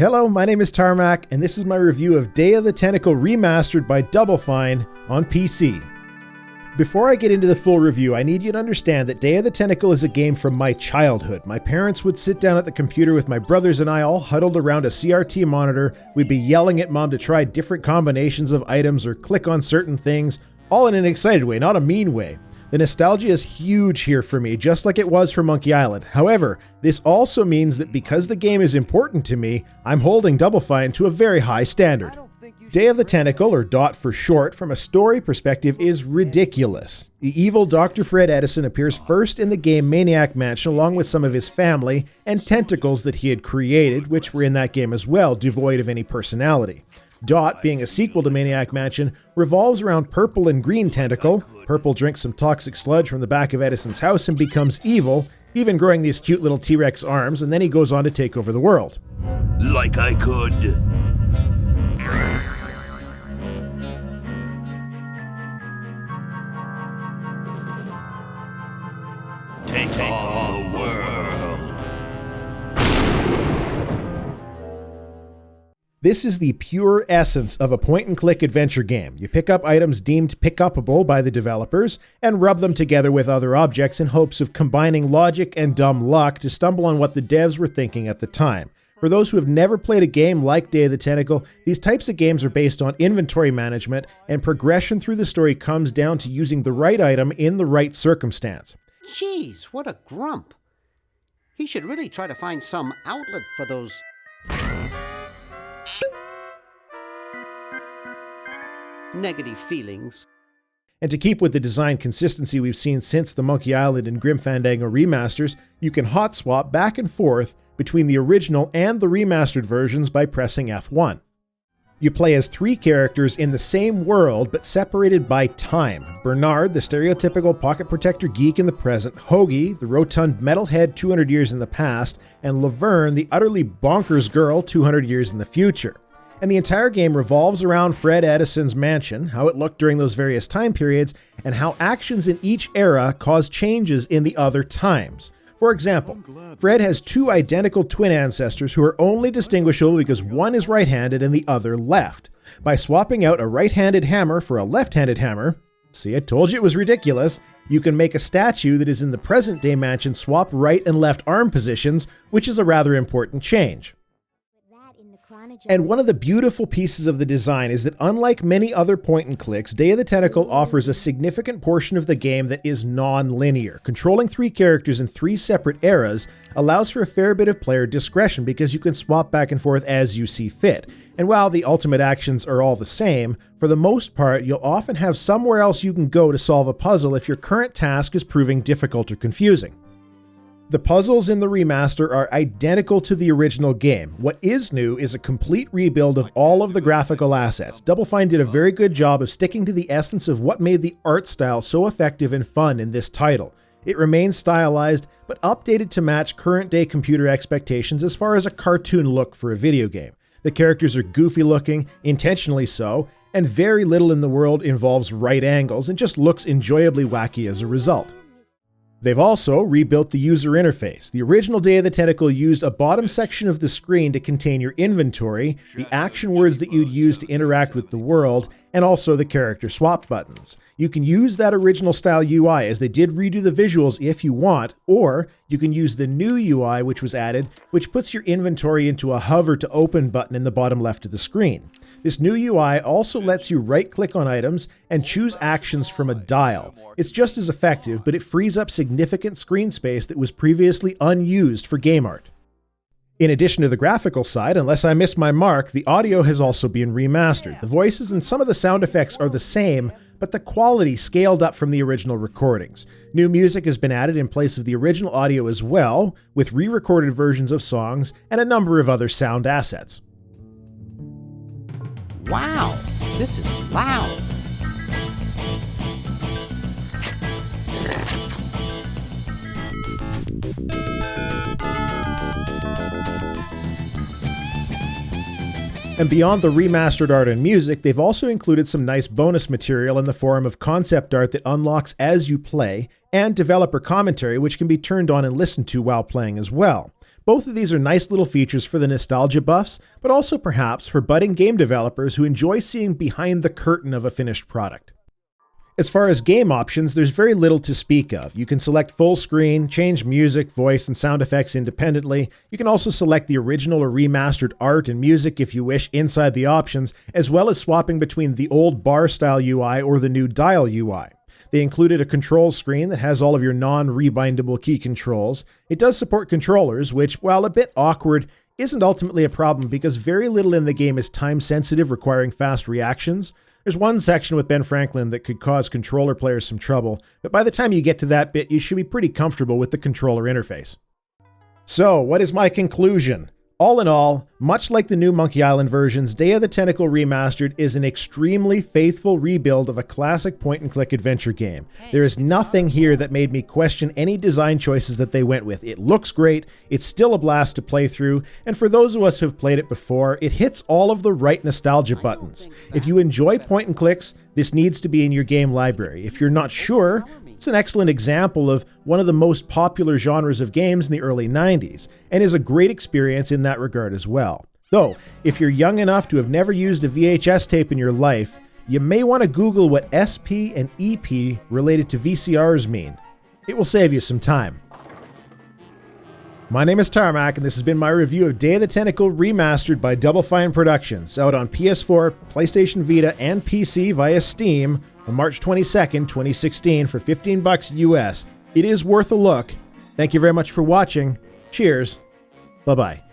Hello, my name is Tarmac, and this is my review of Day of the Tentacle Remastered by Double Fine on PC. Before I get into the full review, I need you to understand that Day of the Tentacle is a game from my childhood. My parents would sit down at the computer with my brothers and I all huddled around a CRT monitor. We'd be yelling at mom to try different combinations of items or click on certain things, all in an excited way, not a mean way. The nostalgia is huge here for me, just like it was for Monkey Island. However, this also means that because the game is important to me, I'm holding Double Fine to a very high standard. Day of the Tentacle, or DOT for short, from a story perspective is ridiculous. The evil Dr. Fred Edison appears first in the game Maniac Mansion along with some of his family and tentacles that he had created, which were in that game as well, devoid of any personality. DOT, being a sequel to Maniac Mansion, revolves around Purple and Green Tentacle. Purple drinks some toxic sludge from the back of Edison's house and becomes evil, even growing these cute little T-Rex arms, and then he goes on to take over the world. Like I could. Take all the world. This is the pure essence of a point-and-click adventure game. You pick up items deemed pick-upable by the developers and rub them together with other objects in hopes of combining logic and dumb luck to stumble on what the devs were thinking at the time. For those who have never played a game like Day of the Tentacle, these types of games are based on inventory management, and progression through the story comes down to using the right item in the right circumstance. Jeez, what a grump. He should really try to find some outlet for those negative feelings. And to keep with the design consistency we've seen since the Monkey Island and Grim Fandango remasters, you can hot swap back and forth between the original and the remastered versions by pressing F1. You play as 3 characters in the same world, but separated by time. Bernard, the stereotypical pocket protector geek in the present, Hoagie, the rotund metalhead 200 years in the past, and Laverne, the utterly bonkers girl 200 years in the future. And the entire game revolves around Fred Edison's mansion, how it looked during those various time periods, and how actions in each era cause changes in the other times. For example, Fred has 2 identical twin ancestors who are only distinguishable because one is right-handed and the other left. By swapping out a right-handed hammer for a left-handed hammer, see, I told you it was ridiculous, you can make a statue that is in the present-day mansion swap right and left arm positions, which is a rather important change. And one of the beautiful pieces of the design is that unlike many other point-and-clicks, Day of the Tentacle offers a significant portion of the game that is non-linear. Controlling 3 characters in 3 separate eras allows for a fair bit of player discretion because you can swap back and forth as you see fit. And while the ultimate actions are all the same, for the most part, you'll often have somewhere else you can go to solve a puzzle if your current task is proving difficult or confusing. The puzzles in the remaster are identical to the original game. What is new is a complete rebuild of all of the graphical assets. Double Fine did a very good job of sticking to the essence of what made the art style so effective and fun in this title. It remains stylized, but updated to match current-day computer expectations as far as a cartoon look for a video game. The characters are goofy looking, intentionally so, and very little in the world involves right angles and just looks enjoyably wacky as a result. They've also rebuilt the user interface. The original Day of the Tentacle used a bottom section of the screen to contain your inventory, the action words that you'd use to interact with the world, and also the character swap buttons. You can use that original style UI as they did redo the visuals if you want, or you can use the new UI which was added, which puts your inventory into a hover to open button in the bottom left of the screen. This new UI also lets you right-click on items and choose actions from a dial. It's just as effective, but it frees up significant screen space that was previously unused for game art. In addition to the graphical side, unless I missed my mark, the audio has also been remastered. The voices and some of the sound effects are the same, but the quality scaled up from the original recordings. New music has been added in place of the original audio as well, with re-recorded versions of songs and a number of other sound assets. Wow, this is loud. And beyond the remastered art and music, they've also included some nice bonus material in the form of concept art that unlocks as you play, and developer commentary which can be turned on and listened to while playing as well. Both of these are nice little features for the nostalgia buffs, but also perhaps for budding game developers who enjoy seeing behind the curtain of a finished product. As far as game options, there's very little to speak of. You can select full screen, change music, voice, and sound effects independently. You can also select the original or remastered art and music if you wish inside the options, as well as swapping between the old bar-style UI or the new dial UI. They included a control screen that has all of your non-rebindable key controls. It does support controllers, which, while a bit awkward, isn't ultimately a problem because very little in the game is time-sensitive, requiring fast reactions. There's one section with Ben Franklin that could cause controller players some trouble, but by the time you get to that bit, you should be pretty comfortable with the controller interface. So, what is my conclusion? All in all, much like the new Monkey Island versions, Day of the Tentacle Remastered is an extremely faithful rebuild of a classic point-and-click adventure game. There is nothing here that made me question any design choices that they went with. It looks great, it's still a blast to play through, and for those of us who have played it before, it hits all of the right nostalgia buttons. If you enjoy point-and-clicks, this needs to be in your game library. If you're not sure, it's an excellent example of one of the most popular genres of games in the early 90s, and is a great experience in that regard as well. Though, if you're young enough to have never used a VHS tape in your life, you may want to Google what SP and EP related to VCRs mean. It will save you some time. My name is Tarmac, and this has been my review of Day of the Tentacle Remastered by Double Fine Productions, out on PS4, PlayStation Vita, and PC via Steam on March 22nd, 2016 for $15 US. It is worth a look. Thank you very much for watching. Cheers. Bye-bye.